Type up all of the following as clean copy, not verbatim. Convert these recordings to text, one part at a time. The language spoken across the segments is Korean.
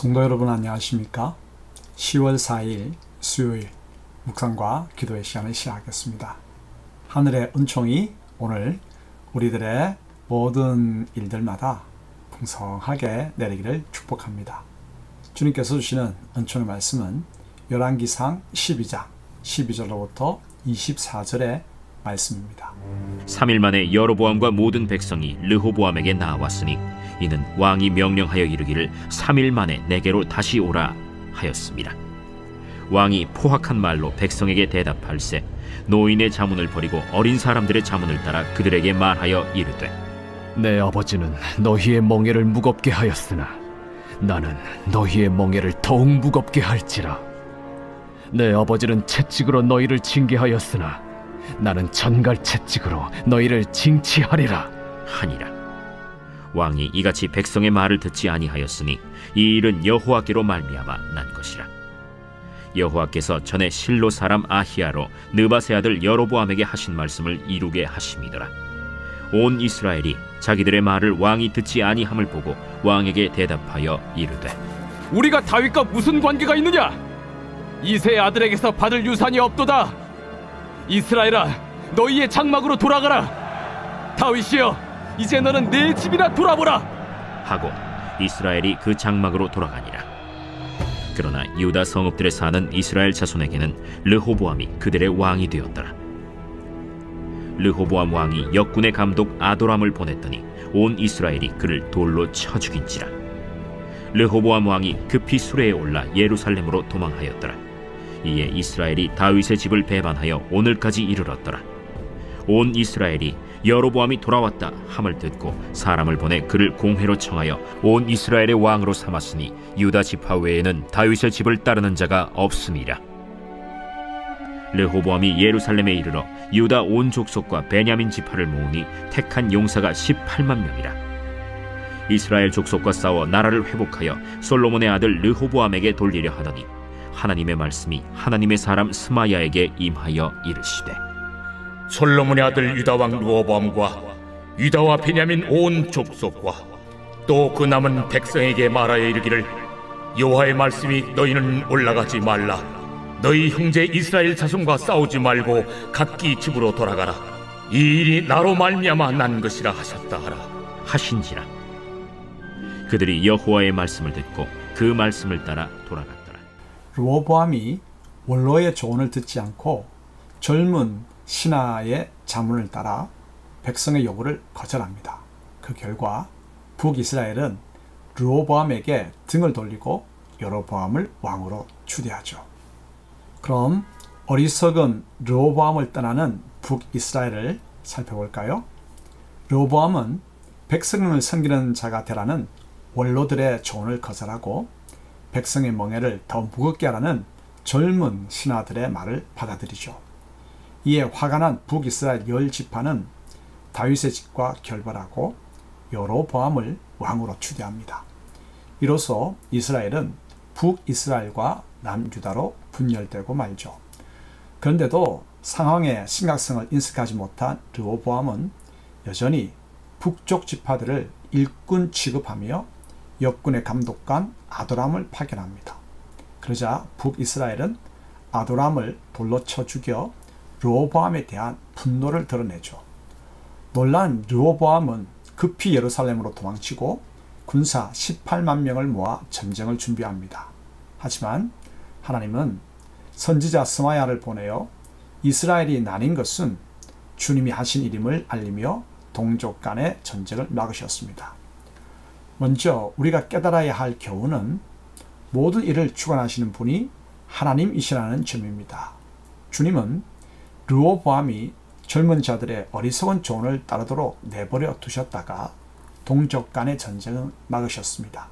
성도 여러분 안녕하십니까? 10월 4일 수요일 묵상과 기도의 시간을 시작하겠습니다. 하늘의 은총이 오늘 우리들의 모든 일들마다 풍성하게 내리기를 축복합니다. 주님께서 주시는 은총의 말씀은 열왕기상 12장 12절로부터 24절의 말씀입니다. 3일 만에 여로보암과 모든 백성이 르호보암에게 나왔으니 이는 왕이 명령하여 이르기를 3일 만에 내게로 다시 오라 하였습니다. 왕이 포악한 말로 백성에게 대답할세 노인의 자문을 버리고 어린 사람들의 자문을 따라 그들에게 말하여 이르되 내 아버지는 너희의 멍에를 무겁게 하였으나 나는 너희의 멍에를 더욱 무겁게 할지라. 내 아버지는 채찍으로 너희를 징계하였으나 나는 전갈 채찍으로 너희를 징치하리라 하니라. 왕이 이같이 백성의 말을 듣지 아니하였으니 이 일은 여호와께로 말미암아 난 것이라. 여호와께서 전에 실로 사람 아히야로 느바세 아들 여로보암에게 하신 말씀을 이루게 하심이더라. 온 이스라엘이 자기들의 말을 왕이 듣지 아니함을 보고 왕에게 대답하여 이르되 우리가 다윗과 무슨 관계가 있느냐? 이새의 아들에게서 받을 유산이 없도다. 이스라엘아, 너희의 장막으로 돌아가라. 다윗이여, 이제 너는 내 집이나 돌아보라 하고 이스라엘이 그 장막으로 돌아가니라. 그러나 유다 성읍들에 사는 이스라엘 자손에게는 르호보암이 그들의 왕이 되었더라. 르호보암 왕이 역군의 감독 아도람을 보냈더니 온 이스라엘이 그를 돌로 쳐 죽인지라. 르호보암 왕이 급히 수레에 올라 예루살렘으로 도망하였더라. 이에 이스라엘이 다윗의 집을 배반하여 오늘까지 이르렀더라. 온 이스라엘이 여로보암이 돌아왔다 함을 듣고 사람을 보내 그를 공회로 청하여 온 이스라엘의 왕으로 삼았으니 유다 지파 외에는 다윗의 집을 따르는 자가 없음이라. 르호보암이 예루살렘에 이르러 유다 온 족속과 베냐민 지파를 모으니 택한 용사가 18만 명이라. 이스라엘 족속과 싸워 나라를 회복하여 솔로몬의 아들 르호보암에게 돌리려 하더니 하나님의 말씀이 하나님의 사람 스마야에게 임하여 이르시되 솔로몬의 아들 유다왕 르호보암과 유다와 베냐민 온 족속과 또 그 남은 백성에게 말하여 이르기를 여호와의 말씀이 너희는 올라가지 말라. 너희 형제 이스라엘 자손과 싸우지 말고 각기 집으로 돌아가라. 이 일이 나로 말미암아 난 것이라 하셨다 하라 하신지라. 그들이 여호와의 말씀을 듣고 그 말씀을 따라 돌아갔더라. 르호보암이 원로의 조언을 듣지 않고 젊은 신하의 자문을 따라 백성의 요구를 거절합니다. 그 결과 북이스라엘은 르호보암에게 등을 돌리고 여로보암을 왕으로 추대하죠. 그럼 어리석은 르호보암을 떠나는 북이스라엘을 살펴볼까요? 르호보암은 백성을 섬기는 자가 되라는 원로들의 조언을 거절하고 백성의 멍에를 더 무겁게 하라는 젊은 신하들의 말을 받아들이죠. 이에 화가 난 북이스라엘 10지파는 다윗의 집과 결별하고 여로보암을 왕으로 추대합니다. 이로써 이스라엘은 북이스라엘과 남유다로 분열되고 말죠. 그런데도 상황의 심각성을 인식하지 못한 르호보암은 여전히 북쪽 지파들을 일꾼 취급하며 역군의 감독관 아도람을 파견합니다. 그러자 북이스라엘은 아도람을 돌로 쳐 죽여 르호보암에 대한 분노를 드러내죠. 놀란 르호보암은 급히 예루살렘으로 도망치고 군사 18만 명을 모아 전쟁을 준비합니다. 하지만 하나님은 선지자 스마야를 보내어 이스라엘이 나뉜 것은 주님이 하신 일임을 알리며 동족 간의 전쟁을 막으셨습니다. 먼저 우리가 깨달아야 할 교훈은 모든 일을 주관하시는 분이 하나님이시라는 점입니다. 주님은 르호보암이 젊은 자들의 어리석은 조언을 따르도록 내버려 두셨다가 동족 간의 전쟁을 막으셨습니다.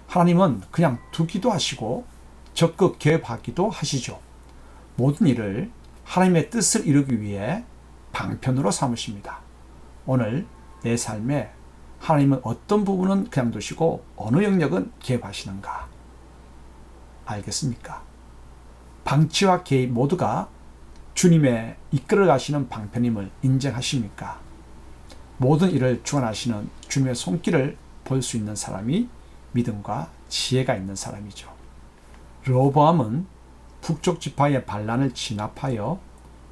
하나님은 그냥 두기도 하시고 적극 개입하기도 하시죠. 모든 일을 하나님의 뜻을 이루기 위해 방편으로 삼으십니다. 오늘 내 삶에 하나님은 어떤 부분은 그냥 두시고 어느 영역은 개입하시는가? 알겠습니까? 방치와 개입 모두가 주님의 이끌어 가시는 방편임을 인정하십니까? 모든 일을 주관하시는 주님의 손길을 볼 수 있는 사람이 믿음과 지혜가 있는 사람이죠. 르호보암은 북쪽 지파의 반란을 진압하여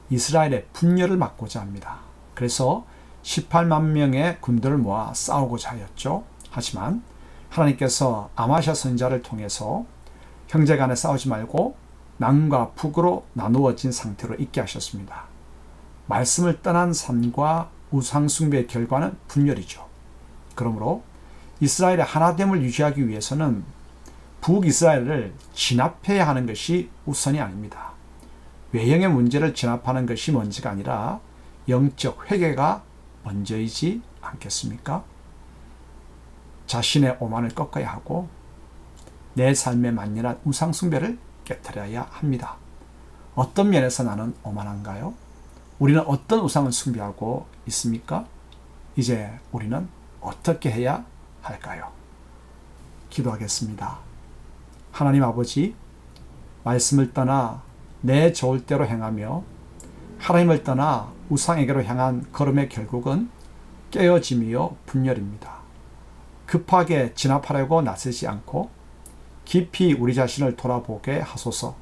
이스라엘의 분열을 막고자 합니다. 그래서 18만 명의 군대를 모아 싸우고자 하였죠. 하지만 하나님께서 아마샤 선지자를 통해서 형제간에 싸우지 말고 남과 북으로 나누어진 상태로 있게 하셨습니다. 말씀을 떠난 삶과 우상숭배의 결과는 분열이죠. 그러므로 이스라엘의 하나됨을 유지하기 위해서는 북이스라엘을 진압해야 하는 것이 우선이 아닙니다. 외형의 문제를 진압하는 것이 먼저가 아니라 영적 회개가 먼저이지 않겠습니까? 자신의 오만을 꺾어야 하고 내 삶에 만연한 우상숭배를 깨뜨려야 합니다. 어떤 면에서 나는 오만한가요? 우리는 어떤 우상을 숭배하고 있습니까? 이제 우리는 어떻게 해야 할까요? 기도하겠습니다. 하나님 아버지, 말씀을 떠나 내 좋을 대로 행하며 하나님을 떠나 우상에게로 향한 걸음의 결국은 깨어짐이요 분열입니다. 급하게 진압하려고 나서지 않고 깊이 우리 자신을 돌아보게 하소서.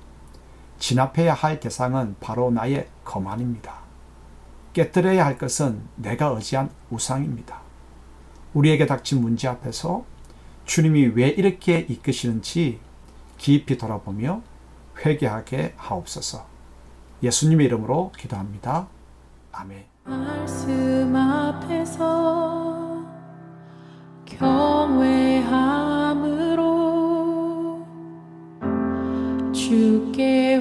진압해야 할 대상은 바로 나의 거만입니다. 깨뜨려야 할 것은 내가 의지한 우상입니다. 우리에게 닥친 문제 앞에서 주님이 왜 이렇게 이끄시는지 깊이 돌아보며 회개하게 하옵소서. 예수님의 이름으로 기도합니다. 아멘. 말씀 앞에서 경외함으로 주께